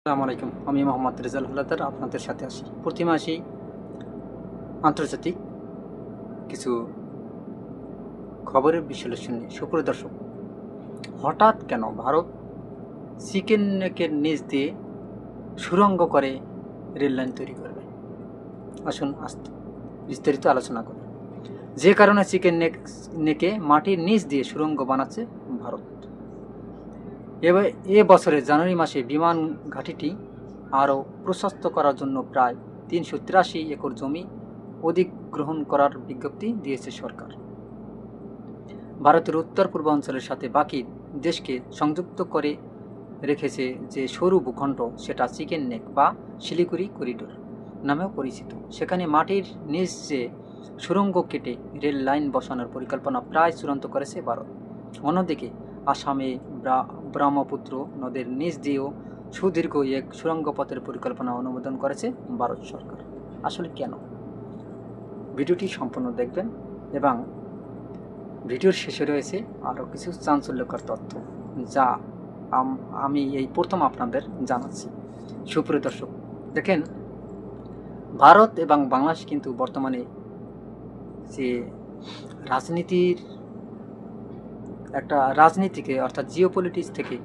আসসালামু আলাইকুম। আমি মোহাম্মদ রেজাল হলাদার আপনাদের সাথে আসি প্রতি মাসেই আন্তর্জাতিক কিছু খবরের বিশ্লেষণ নিয়ে। সুপ্রিয় দর্শক, হঠাৎ কেন ভারত চিকেন নেকের নিচ দিয়ে সুড়ঙ্গ করে রেললাইন তৈরি করবে? আসুন বিস্তারিত আলোচনা করি। যে কারণে চিকেন নেকে মাটির নিচ দিয়ে সুড়ঙ্গ বানাচ্ছে ভারত। এবার এ বছরের জানুয়ারি মাসে বিমান ঘাঁটিটি আরও প্রশস্ত করার জন্য প্রায় ৩৮৩ একর জমি অধিগ্রহণ করার বিজ্ঞপ্তি দিয়েছে সরকার। ভারতের উত্তর পূর্বাঞ্চলের সাথে বাকি দেশকে সংযুক্ত করে রেখেছে যে সরু ভূখণ্ড, সেটা চিকেন নেক বা শিলিগুড়ি করিডোর নামেও পরিচিত। সেখানে মাটির নিচে সুড়ঙ্গ কেটে রেল লাইন বসানোর পরিকল্পনা প্রায় চূড়ান্ত করেছে ভারত। অন্যদিকে আসামে ব্রহ্মপুত্র নদের নিচ দিয়েও সুদীর্ঘ এক সুড়ঙ্গ পথের পরিকল্পনা অনুমোদন করেছে ভারত সরকার। আসলে কেন? ভিডিওটি সম্পূর্ণ দেখবেন এবং ভিডিওর শেষে রয়েছে আরও কিছু চাঞ্চল্যকর তথ্য, যা আমি এই প্রথম আপনাদের জানাচ্ছি। সুপ্রিয় দর্শক, দেখেন, ভারত এবং বাংলাদেশ কিন্তু বর্তমানে যে রাজনীতিকে অর্থাৎ জিওপলিটিক্স থেকে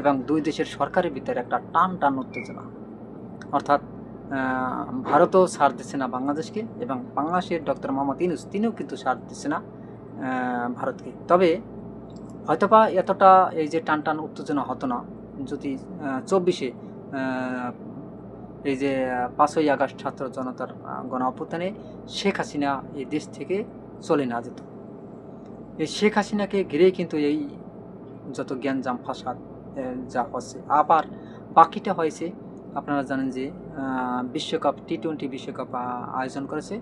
এবং দুই দেশের সরকারের ভিতরে একটা টান উত্তেজনা, অর্থাৎ ভারতও ছাড় দিচ্ছে না বাংলাদেশকে এবং বাংলাদেশের ডক্টর মোহাম্মদ ইউনূস তিনিও কিন্তু ছাড় দিচ্ছে না ভারতকে। তবে হয়তোবা এতটা এই যে টান উত্তেজনা হতো না যদি 24-এ এই যে 5ই আগস্ট ছাত্র জনতার গণ অভ্যুত্থানে শেখ হাসিনা এই দেশ থেকে চলে না যেত। এই শেখ হাসিনাকে ঘিরেই কিন্তু এই যত জ্ঞানজাম ফাসাদ যা হচ্ছে। আবার বাকিটা হয়েছে, আপনারা জানেন যে বিশ্বকাপ T20 বিশ্বকাপ আয়োজন করেছে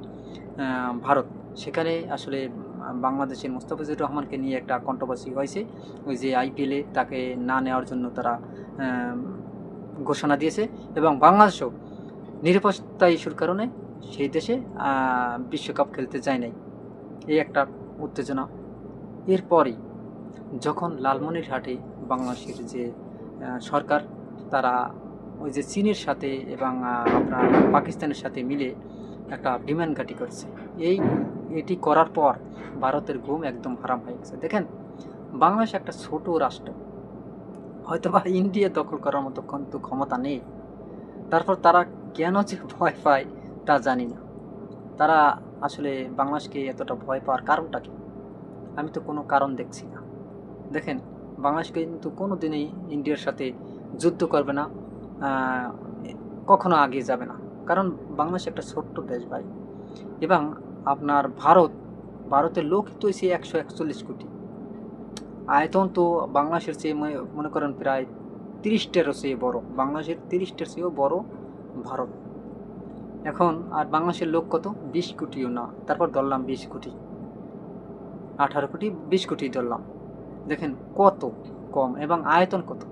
ভারত। সেখানে আসলে বাংলাদেশের মুস্তাফিজুর রহমানকে নিয়ে একটা কন্ট্রোভার্সি হয়েছে। ওই যে IPL-এ তাকে না নেওয়ার জন্য তারা ঘোষণা দিয়েছে এবং বাংলাদেশও নিরাপত্তা ইস্যুর কারণে সেই দেশে বিশ্বকাপ খেলতে যায় নাই। এই একটা উত্তেজনা। এরপরই যখন লালমনিরহাটে বাংলাদেশের যে সরকার, তারা ওই যে চীনের সাথে এবং আপনার পাকিস্তানের সাথে মিলে একটা বিমান ঘাঁটি করছে। এটি করার পর ভারতের ঘুম একদম হারাম হয়ে গেছে। দেখেন, বাংলাদেশ একটা ছোট রাষ্ট্র, হয়তোবা ইন্ডিয়া দখল করার মতো কিন্তু ক্ষমতা নেই। তারপর তারা কেন যে ভয় পায় তা জানি না। তারা আসলে বাংলাদেশকে এতটা ভয় পাওয়ার কারণটা কি? আমি তো কোনো কারণ দেখছি না। দেখেন, বাংলাদেশ কিন্তু কোনো দিনই ইন্ডিয়ার সাথে যুদ্ধ করবে না, কখনো আগে যাবে না। কারণ বাংলাদেশ একটা ছোট্ট দেশ ভাই। এবং আপনার ভারতের লোক তো হয়েছে 141 কোটি। আয়তন তো বাংলাদেশের চেয়ে মনে করেন প্রায় 30টারও চেয়ে বড়। বাংলাদেশের 30টার চেয়েও বড় ভারত। এখন আর বাংলাদেশের লোক কত? 20 কোটিও না। তারপর ধরলাম 20 কোটি, 18 কোটি, 20 কোটি ধরলাম। দেখেন কত কম। এবং আয়তন কত?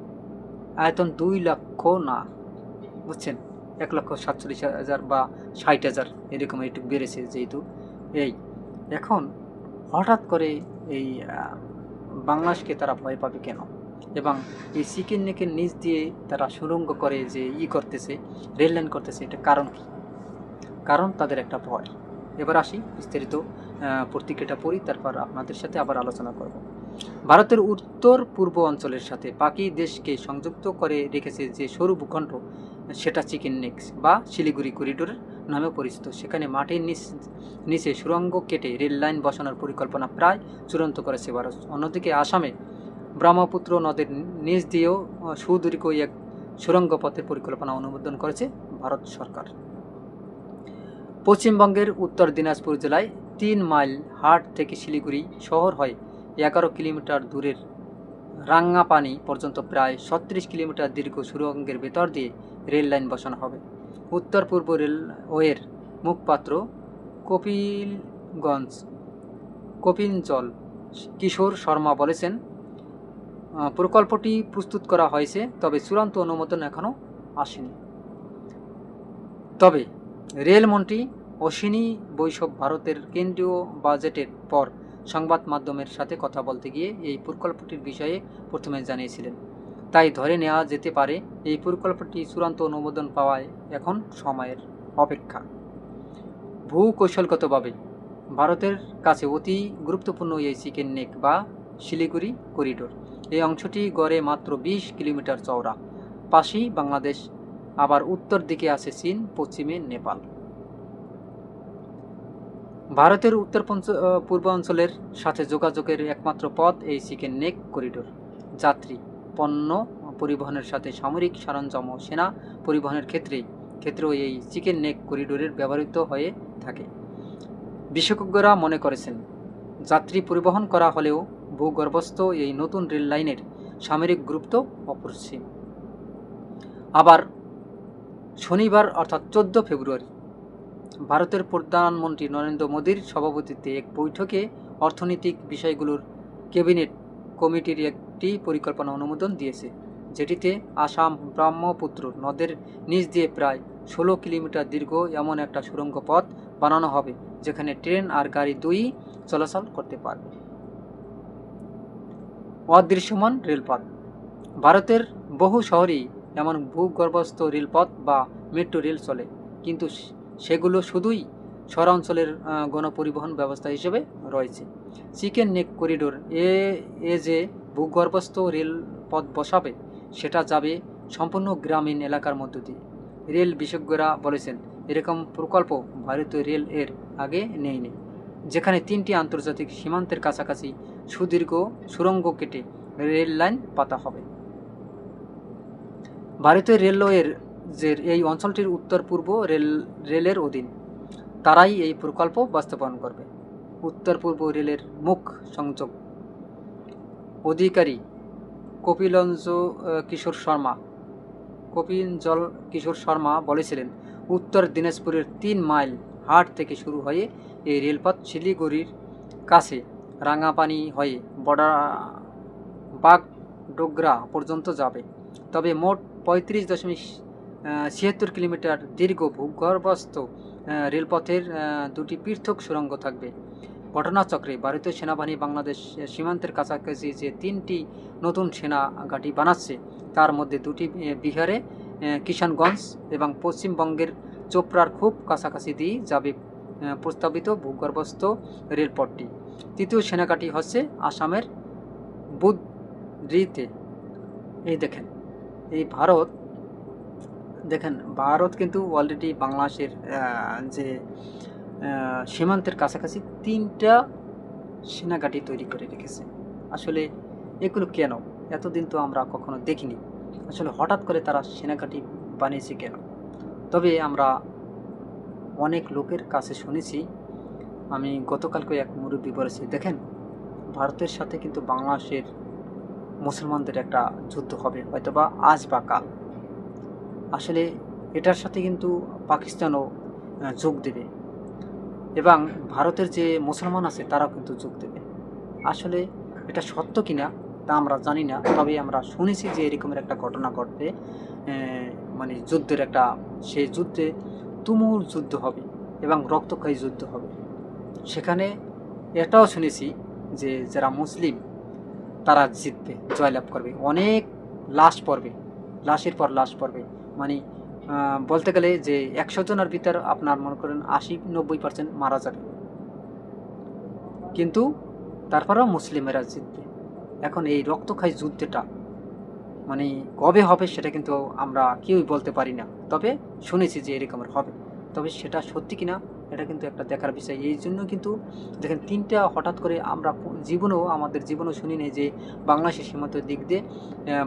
আয়তন 2 লক্ষ না, বুঝছেন, 1,47,000 বা 60,000 এরকম একটু বেড়েছে যেহেতু। এখন হঠাৎ করে এই বাংলাদেশকে তারা ভয় পাবে কেন? এবং এই চিকেন নেকের নিচ দিয়ে তারা সুড়ঙ্গ করে যে করতেছে, রেল লাইন করতেছে, এটা কারণ কি? কারণ তাদের একটা ভয়। এবার আসি বিস্তারিত পত্রিকাটা পড়ি, তারপর আপনাদের সাথে আবার আলোচনা করব। ভারতের উত্তর পূর্ব অঞ্চলের সাথে বাকি দেশকে সংযুক্ত করে রেখেছে যে সরু ভূখণ্ড, সেটা চিকেন নেক বা শিলিগুড়ি করিডোর নামেও পরিচিত। সেখানে মাটির নিচে সুড়ঙ্গ কেটে রেল লাইন বসানোর পরিকল্পনা প্রায় চূড়ান্ত করেছে ভারত। অন্যদিকে আসামে ব্রহ্মপুত্র নদের নিচ দিয়েও সুদীর্ঘ এক সুড়ঙ্গ পথের পরিকল্পনা অনুমোদন করেছে ভারত সরকার। পশ্চিমবঙ্গের উত্তর দিনাজপুর জেলায় 3 মাইল হাট থেকে শিলিগুড়ি শহর হয়ে 11 কিলোমিটার দূরের রাঙ্গাপানি পর্যন্ত প্রায় 36 কিলোমিটার দীর্ঘ সুড়ঙ্গের ভেতর দিয়ে রেল লাইন বসানো হবে। উত্তর পূর্ব রেলওয়ের মুখপাত্র কপিঞ্জল কিশোর শর্মা বলেছেন, প্রকল্পটি প্রস্তুত করা হয়েছে, তবে চূড়ান্ত অনুমোদন এখনও আসেনি। তবে রেলমন্ত্রী অশ্বিনী বৈষ্ণব ভারতের কেন্দ্রীয় বাজেটের পর সংবাদ মাধ্যমের সাথে কথা বলতে গিয়ে এই প্রকল্পটির বিষয়ে প্রথমে জানিয়েছিলেন। তাই ধরে নেওয়া যেতে পারে এই প্রকল্পটি চূড়ান্ত অনুমোদন পাওয়ায় এখন সময়ের অপেক্ষা। ভূকৌশলগতভাবে ভারতের কাছে অতি গুরুত্বপূর্ণ এই চিকেন নেক বা শিলিগুড়ি করিডোর। এই অংশটি গড়ে মাত্র 20 কিলোমিটার চওড়া। পাশেই বাংলাদেশ, আবার উত্তর দিকে আছে চীন, পশ্চিমে নেপাল। ভারতের উত্তর পূর্বাঞ্চলের সাথে যোগাযোগের একমাত্র পথ এই চিকেন নেক করিডোর। যাত্রী, পণ্য পরিবহনের সাথে সামরিক সরঞ্জাম ও সেনা পরিবহনের ক্ষেত্রেও এই চিকেন নেক করিডোরের ব্যবহৃত হয়ে থাকে। বিশেষজ্ঞরা মনে করেছেন, যাত্রী পরিবহন করা হলেও ভূগর্ভস্থ এই নতুন রেল লাইনের সামরিক গুরুত্ব অপরিসীম। আবার শনিবার অর্থাৎ 14 ফেব্রুয়ারি ভারতের প্রধানমন্ত্রী নরেন্দ্র মোদীর সভাপতিত্বে এক বৈঠকে অর্থনৈতিক বিষয়গুলোর ক্যাবিনেট কমিটির একটি পরিকল্পনা অনুমোদন দিয়েছে, যেটিতে আসাম ব্রহ্মপুত্র নদের নিচ দিয়ে প্রায় 16 কিলোমিটার দীর্ঘ এমন একটা সুড়ঙ্গ পথ বানানো হবে, যেখানে ট্রেন আর গাড়ি দুই চলাচল করতে পারবে। অদৃশ্যমান রেলপথ। ভারতের বহু শহরেই এমন ভূগর্ভস্থ রেলপথ বা মেট্রো রেল চলে, কিন্তু সেগুলো শুধুই শহরাঞ্চলের গণপরিবহন ব্যবস্থা হিসেবে রয়েছে। চিকেন নেক করিডোর এ যে ভূগর্ভস্থ রেলপথ বসাবে, সেটা যাবে সম্পূর্ণ গ্রামীণ এলাকার মধ্য দিয়ে। রেল বিশেষজ্ঞরা বলেছেন, এরকম প্রকল্প ভারতীয় রেল এর আগে নেয়নি, যেখানে 3টি আন্তর্জাতিক সীমান্তের কাছাকাছি সুদীর্ঘ সুড়ঙ্গ কেটে রেল লাইন পাতা হবে। ভারতীয় রেলওয়ের যে এই অঞ্চলটির উত্তর পূর্ব রেলের অধীন, তারাই এই প্রকল্প বাস্তবায়ন করবে। উত্তর পূর্ব রেলের মুখ সংযোগ অধিকারী কপিলঞ্জল কিশোর শর্মা বলেছিলেন, উত্তর দিনাজপুরের 3 মাইল হাট থেকে শুরু হয়ে এই রেলপথ শিলিগুড়ির কাছে রাঙাপানি হয়ে বাগডোগরা পর্যন্ত যাবে। তবে মোট 35.76 কিলোমিটার দীর্ঘ ভূগর্ভস্থ রেলপথের 2টি পৃথক সুড়ঙ্গ থাকবে। ঘটনাচক্রে ভারতীয় সেনাবাহিনী বাংলাদেশ সীমান্তের কাছাকাছি যে 3টি নতুন সেনা ঘাঁটি বানাচ্ছে, তার মধ্যে 2টি বিহারে কিষানগঞ্জ এবং পশ্চিমবঙ্গের চোপড়ার খুব কাছাকাছি দিয়ে যাবে প্রস্তাবিত ভূগর্ভস্থ রেলপথটি। তৃতীয় সেনাঘাঁটি হচ্ছে আসামের বুদ্রিতে। এই দেখেন, এই ভারত কিন্তু অলরেডি বাংলাদেশের যে সীমান্তের কাছাকাছি 3টা সেনাঘাঁটি তৈরি করে রেখেছে। আসলে এগুলো কেন? এতদিন তো আমরা কখনো দেখিনি। আসলে হঠাৎ করে তারা সেনাঘাঁটি বানিয়েছে কেন? তবে আমরা অনেক লোকের কাছে শুনেছি, আমি গতকালকে এক মুরব্বী বলেছি, দেখেন, ভারতের সাথে কিন্তু বাংলাদেশের মুসলমানদের একটা যুদ্ধ হবে, হয়তোবা আজ বা কাল। আসলে এটার সাথে কিন্তু পাকিস্তানও যোগ দেবে এবং ভারতের যে মুসলমান আছে তারাও কিন্তু যোগ দেবে। আসলে এটা সত্য কিনা তা আমরা জানি না, তবে আমরা শুনেছি যে এরকমের একটা ঘটনা ঘটবে, মানে যুদ্ধের একটা, সেই যুদ্ধে তুমুল যুদ্ধ হবে এবং রক্তক্ষয়ী যুদ্ধ হবে। সেখানে এটাও শুনেছি যে যারা মুসলিম তারা জিতবে, জয়লাভ করবে, অনেক লাশ পড়বে, লাশের পর লাশ পড়বে। মানে বলতে গেলে যে 100 জনের ভিতর আপনার মনে করেন 80-90% মারা যাবে, কিন্তু তারপরেও মুসলিমেরা জিতবে। এখন এই রক্তক্ষয়ী যুদ্ধটা মানে কবে হবে সেটা কিন্তু আমরা কেউই বলতে পারি না, তবে শুনেছি যে এরকমের হবে। তবে সেটা সত্যি কিনা এটা কিন্তু একটা দেখার বিষয়। এই জন্য কিন্তু দেখেন, 3টা হঠাৎ করে আমরা আমাদের জীবনেও শুনি নেই যে বাংলাদেশের সীমান্তের দিক দিয়ে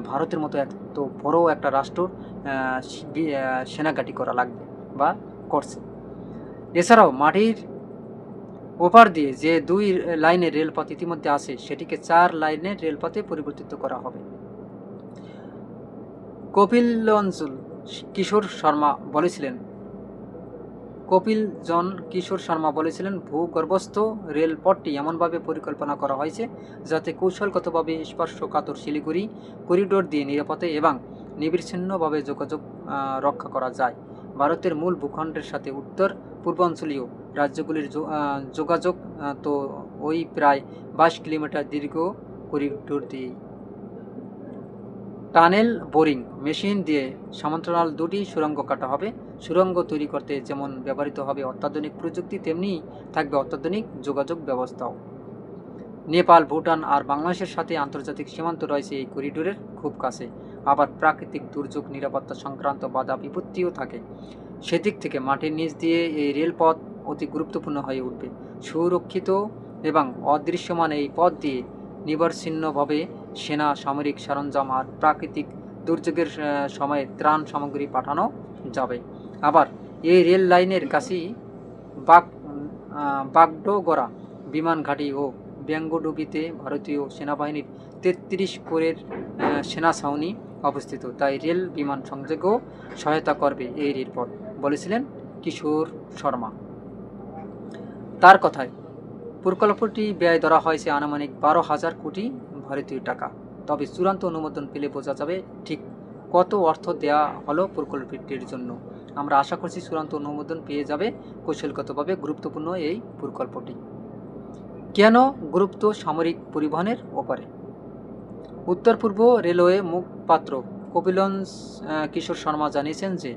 ভারতের মতো এত বড় একটা রাষ্ট্র সেনাঘাঁটি করা লাগবে বা করছে। এছাড়াও মাটির ওপার দিয়ে যে 2 লাইনের রেলপথ ইতিমধ্যে আছে, সেটিকে 4 লাইনের রেলপথে পরিবর্তিত করা হবে। কপিলজন কিশোর শর্মা বলেছিলেন, ভূগর্ভস্থ রেলপথটি এমনভাবে পরিকল্পনা করা হয়েছে যাতে কৌশলগতভাবে স্পর্শকাতর শিলিগুড়ি করিডোর দিয়ে নিরাপদে এবং নিবিচ্ছিন্নভাবে যোগাযোগ রক্ষা করা যায়। ভারতের মূল ভূখণ্ডের সাথে উত্তর পূর্বাঞ্চলীয় রাজ্যগুলির যোগাযোগ তো ওই প্রায় 22 কিলোমিটার দীর্ঘ করিডোর দিয়েই। টানেল বোরিং মেশিন দিয়ে সমান্তরাল দুটি সুড়ঙ্গ কাটা হবে। সুড়ঙ্গ তৈরি করতে যেমন ব্যবহৃত হবে অত্যাধুনিক প্রযুক্তি, তেমনি থাকবে অত্যাধুনিক যোগাযোগ ব্যবস্থাও। নেপাল, ভুটান আর বাংলাদেশের সাথে আন্তর্জাতিক সীমান্ত রয়েছে এই করিডোরের খুব কাছে। আবার প্রাকৃতিক দুর্যোগ, নিরাপত্তা সংক্রান্ত বাধা বিপত্তিও থাকে। সেদিক থেকে মাটির নিচ দিয়ে এই রেলপথ অতি গুরুত্বপূর্ণ হয়ে উঠবে। সুরক্ষিত এবং অদৃশ্যমান এই পথ দিয়ে নিরবচ্ছিন্নভাবে সেনা, সামরিক সরঞ্জাম আর প্রাকৃতিক দুর্যোগের সময়ে ত্রাণ সামগ্রী পাঠানো যাবে। আবার এই রেল লাইনের কাছেই বাগডোগরা বিমান ঘাঁটি ও বেঙ্গডুবিতে ভারতীয় সেনাবাহিনীর ৩৩ কোরের সেনা ছাউনি অবস্থিত। তাই রেল বিমান সংযোগেও সহায়তা করবে এই রেলপথ, বলেছিলেন কিশোর শর্মা। তার কথায় প্রকল্পটি ব্যয় ধরা হয়েছে আনুমানিক 12,000 কোটি ভারতীয় টাকা। তবে চূড়ান্ত অনুমোদন পেলে বোঝা যাবে ঠিক কত অর্থ দেওয়া হলো প্রকল্পটির জন্য। আমরা আশা করছি চূড়ান্ত অনুমোদন পেয়ে যাবে কৌশলগতভাবে গুরুত্বপূর্ণ এই প্রকল্পটি। কেন গুরুত্ব সামরিক পরিবহনের ওপরে? উত্তর পূর্ব রেলওয়ে মুখপাত্র কপিলঞ্জ কিশোর শর্মা জানিয়েছেন যে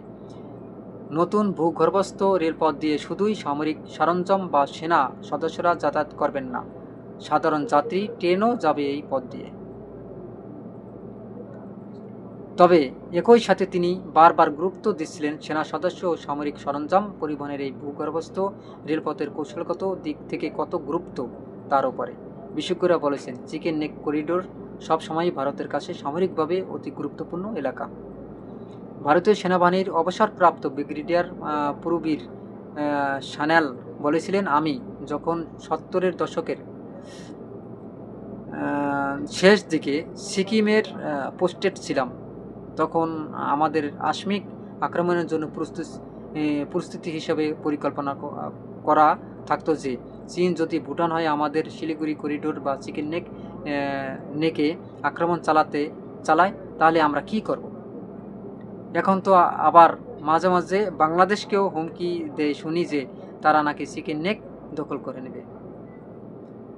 নতুন ভূগর্ভস্থ রেলপথ দিয়ে শুধুই সামরিক সরঞ্জাম বা সেনা সদস্যরা যাতায়াত করবেন না, সাধারণ যাত্রী ট্রেনও যাবে এই পথ দিয়ে। তবে একই সাথে তিনি বারবার গুরুত্ব দিচ্ছিলেন সেনা সদস্য ও সামরিক সরঞ্জাম পরিবহনের এই ভূগর্ভস্থ রেলপথের কৌশলগত দিক থেকে কত গুরুত্ব তার উপরে। বিশেষজ্ঞরা বলেছেন চিকেন নেক করিডোর সবসময়ই ভারতের কাছে সামরিকভাবে অতি গুরুত্বপূর্ণ এলাকা। ভারতীয় সেনাবাহিনীর অবসরপ্রাপ্ত ব্রিগেডিয়ার পুরবীর সান্যাল বলেছিলেন, আমি যখন 70-এর দশকের শেষ দিকে সিকিমের পোস্টেড ছিলাম, তখন আমাদের আকস্মিক আক্রমণের জন্য প্রস্তুতি হিসেবে পরিকল্পনা করা থাকতো যে চীন যদি ভুটান হয়ে আমাদের শিলিগুড়ি করিডোর বা চিকেন নেকে আক্রমণ চালায় তাহলে আমরা কি করব। এখন তো আবার মাঝে মাঝে বাংলাদেশকেও হুমকি দেয় শুনি যে তারা নাকি চিকেন নেক দখল করে নেবে।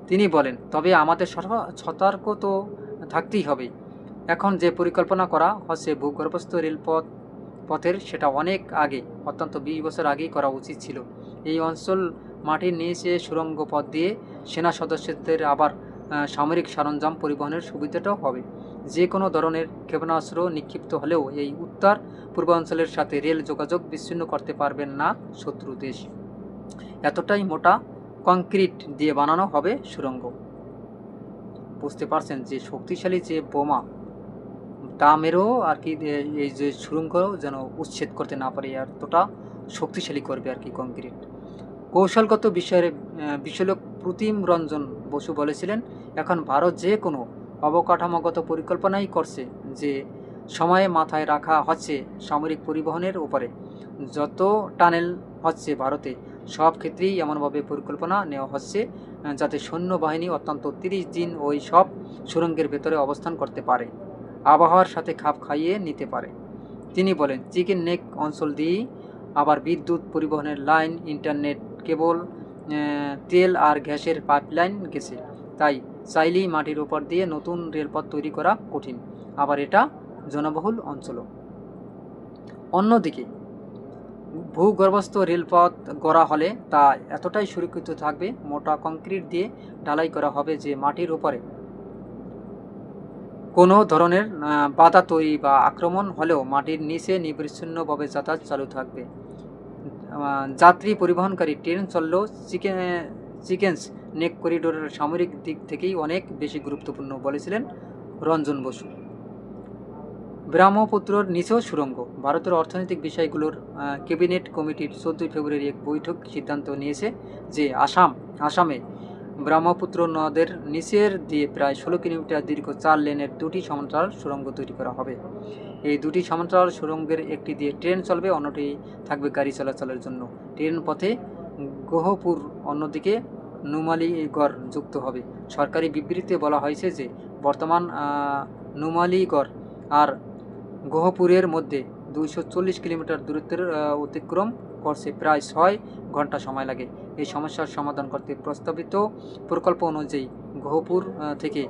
তিনি বলেন, তবে আমাদের সতর্ক তো থাকতেই হবে। এখন যে পরিকল্পনা করা হচ্ছে ভূগর্ভস্থ রেলপথের, সেটা অনেক আগে, অত্যন্ত 20 বছর আগেই করা উচিত ছিল। এই অঞ্চল মাটির নিচে সুড়ঙ্গ পথ দিয়ে সেনা সদস্যদের আবার সামরিক সরঞ্জাম পরিবহনের সুবিধাটাও হবে। যে কোনো ধরনের ক্ষেপণাস্ত্র নিক্ষিপ্ত হলেও এই উত্তর পূর্বাঞ্চলের সাথে রেল যোগাযোগ বিচ্ছিন্ন করতে পারবেন না শত্রু দেশ। এতটাই মোটা কংক্রিট দিয়ে বানানো হবে সুড়ঙ্গ। বুঝতে পারছেন যে শক্তিশালী যে বোমা তা মেরেও আর কি এই যে সুড়ঙ্গ যেন উচ্ছেদ করতে না পারে, এতটা শক্তিশালী করবে আর কি কংক্রিট। কৌশলগত বিষয়ক প্রতিম রঞ্জন বসু বলেছিলেন, এখন ভারত যে কোনো অবকাঠামোগত পরিকল্পনাই করছে যে সময়ে মাথায় রাখা হচ্ছে সামরিক পরিবহনের উপরে। যত টানেল হচ্ছে ভারতে, সব ক্ষেত্রেই এমনভাবে পরিকল্পনা নেওয়া হচ্ছে যাতে সৈন্যবাহিনী অত্যন্ত 30 দিন ওই সব সুড়ঙ্গের ভেতরে অবস্থান করতে পারে, আবহাওয়ার সাথে খাপ খাইয়ে নিতে পারে। তিনি বলেন, চিকেন নেক অঞ্চল দিয়েই আবার বিদ্যুৎ পরিবহনের লাইন, ইন্টারনেট কেবল, তেল আর গ্যাসের পাইপলাইন গেছে। তাই চাইলেই মাটির উপর দিয়ে নতুন রেলপথ তৈরি করা কঠিন, আবার এটা জনবহুল অঞ্চলও। অন্যদিকে ভূগর্ভস্থ রেলপথ গড়া হলে তা এতটাই সুরক্ষিত থাকবে, মোটা কংক্রিট দিয়ে ঢালাই করা হবে যে মাটির উপরে কোনো ধরনের বাধা তৈরি বা আক্রমণ হলেও মাটির নিচে নিরবিচ্ছিন্নভাবে যাতায়াত চালু থাকবে। যাত্রী পরিবহনকারী ট্রেন চললেও চিকেন নেক করিডোরের সামরিক দিক থেকেই অনেক বেশি গুরুত্বপূর্ণ, বলেছিলেন রঞ্জন বসু। ব্রহ্মপুত্রর নিচেও সুড়ঙ্গ। ভারতের অর্থনৈতিক বিষয়গুলোর ক্যাবিনেট কমিটির 14 ফেব্রুয়ারি এক বৈঠক সিদ্ধান্ত নিয়েছে যে আসামে ব্রহ্মপুত্র নদের নিচের দিয়ে প্রায় 16 কিলোমিটার দীর্ঘ 4 লেনের 2টি সমান্তরাল সুড়ঙ্গ তৈরি করা হবে। এই 2টি সমান্তরাল সুড়ঙ্গের একটি দিয়ে ট্রেন চলবে, অন্যটি থাকবে গাড়ি চলাচলের জন্য। ট্রেন পথে গহপুর, অন্যদিকে নুমালীগড় যুক্ত হবে। সরকারি বিবৃতিতে বলা হয়েছে যে বর্তমান নুমালীগড় আর গহপুরের মধ্যে 240 কিলোমিটার দূরত্বের অতিক্রম করছে, প্রায় 6 ঘন্টা সময় লাগে। এই সমস্যার সমাধান করতে প্রস্তাবিত প্রকল্প অনুযায়ী গহপুর থেকে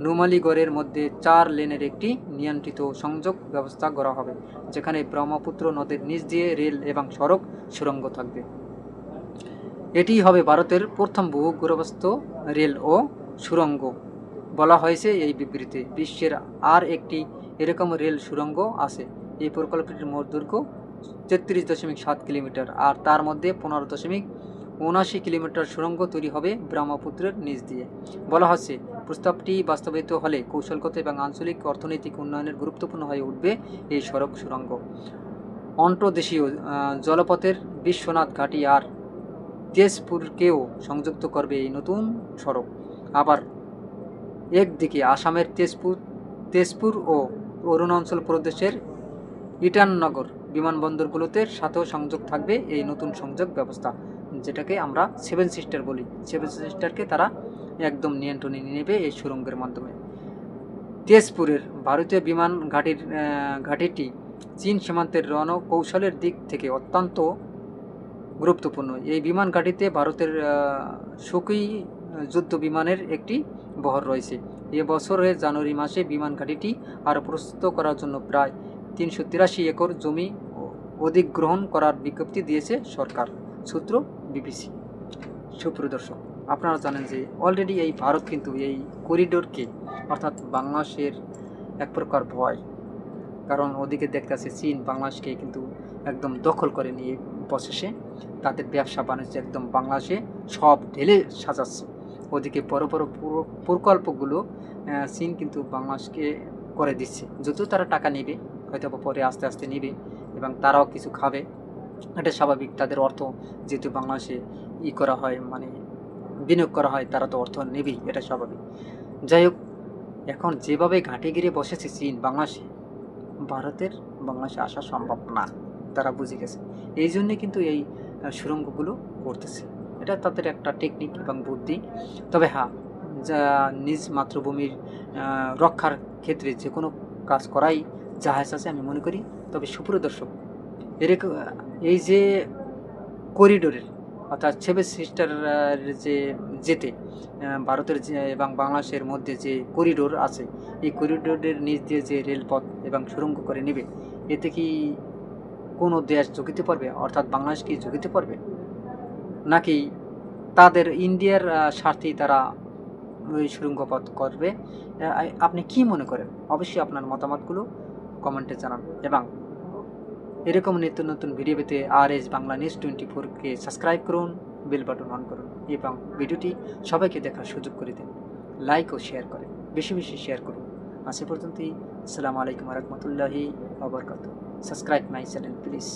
নুমালীগড়ের মধ্যে 4 লেনের একটি নিয়ন্ত্রিত সংযোগ ব্যবস্থা করা হবে, যেখানে ব্রহ্মপুত্র নদের নিচ দিয়ে রেল এবং সড়ক সুড়ঙ্গ থাকবে। এটি হবে ভারতের প্রথম ভূগর্ভস্থ রেল ও সুড়ঙ্গ। বলা হয়েছে এই বিবৃতিতে বিশ্বের আর একটি এরকম রেল সুড়ঙ্গ আছে। এই প্রকল্পটির মোট দৈর্ঘ্য 33.7 কিলোমিটার, আর তার মধ্যে 15.79 কিলোমিটার সুড়ঙ্গ তৈরি হবে ব্রহ্মপুত্রের নিচ দিয়ে। বলা হচ্ছে প্রস্তাবটি বাস্তবায়িত হলে কৌশলগত এবং আঞ্চলিক অর্থনৈতিক উন্নয়নের গুরুত্বপূর্ণ হয়ে উঠবে এই সড়ক সুড়ঙ্গ। অন্তর্দেশীয় জলপথের বিশ্বনাথ ঘাটি আর তেজপুরকেও সংযুক্ত করবে এই নতুন সড়ক। আবার একদিকে আসামের তেজপুর ও অরুণাচল প্রদেশের ইটানগর বিমানবন্দরগুলোতে সাথেও সংযোগ থাকবে এই নতুন সংযোগ ব্যবস্থা, যেটাকে আমরা 7 সিস্টার বলি। 7 সিস্টারকে তারা একদম নিয়ন্ত্রণে নিয়ে নেবে এই সুড়ঙ্গের মাধ্যমে। তেজপুরের ভারতীয় বিমান ঘাঁটিটি চীন সীমান্তের রণকৌশলের দিক থেকে অত্যন্ত গুরুত্বপূর্ণ। এই বিমান ঘাঁটিতে ভারতের সুখোই যুদ্ধ বিমানের একটি বহর রয়েছে। এ বছরের জানুয়ারি মাসে বিমান ঘাঁটিটি আরও প্রস্তুত করার জন্য প্রায় 383 একর জমি অধিগ্রহণ করার বিজ্ঞপ্তি দিয়েছে সরকার, সূত্র বিবিসি। সুপ্রিয় দর্শক, আপনারা জানেন যে অলরেডি এই ভারত কিন্তু এই করিডোরকে অর্থাৎ বাংলাদেশের এক প্রকার ভয়, কারণ ওদিকে দেখতে আছে চীন বাংলাদেশকে কিন্তু একদম দখল করে নিয়ে বসেছে। তাদের ব্যবসা বাণিজ্য একদম বাংলাদেশে সব ঢেলে সাজাচ্ছে। ওদিকে বড় বড় প্রকল্পগুলো চীন কিন্তু বাংলাদেশকে করে দিচ্ছে। যদিও তারা টাকা নেবে, হয়তো পরে আস্তে আস্তে নেবে এবং তারাও কিছু খাবে, এটা স্বাভাবিক। তাদের অর্থ যেহেতু বাংলাদেশে করা হয়, মানে বিনিয়োগ করা হয়, তারা তো অর্থ নেবেই, এটা স্বাভাবিক। যাই হোক, এখন যেভাবে ঘাঁটি ঘিরে বসেছে চীন বাংলাদেশে, ভারতের বাংলাদেশে আসা সম্ভব না, তারা বুঝে গেছে। এই জন্যে কিন্তু এই সুড়ঙ্গগুলো করতেছে। এটা তাদের একটা টেকনিক এবং বুদ্ধি। তবে হ্যাঁ, যা নিজ মাতৃভূমির রক্ষার ক্ষেত্রে যে কোনো কাজ করাই জাহাজ আছে আমি মনে করি। তবে সুপ্রিয় দর্শক, এরকম এই যে করিডোরের অর্থাৎ 7 সিস্টার যে যেতে ভারতের এবং বাংলাদেশের মধ্যে যে করিডোর আছে, এই করিডোরের নিচ দিয়ে যে রেলপথ এবং সুড়ঙ্গ করে নেবে, এতে কি কোনো দেশ ঝুঁকিতে পারবে, অর্থাৎ বাংলাদেশ কি ঝুঁকিতে পারবে, নাকি তাদের ইন্ডিয়ার স্বার্থেই তারা ওই সুড়ঙ্গ পথ করবে? আপনি কি মনে করেন? অবশ্যই আপনার মতামতগুলো কমেন্টে জানান এবং এরকম নিত্য নতুন ভিডিও পেতে RS বাংলা নিউজ 24-কে সাবস্ক্রাইব করুন, বেল বাটন অন করুন এবং ভিডিওটি সবাইকে দেখার সুযোগ করে দিন। লাইক ও শেয়ার করে বেশি বেশি শেয়ার করুন। আজ পর্যন্তই। আসসালামু আলাইকুম ওয়া রাহমাতুল্লাহি ওয়া বারাকাতুহু। Subscribe my channel please.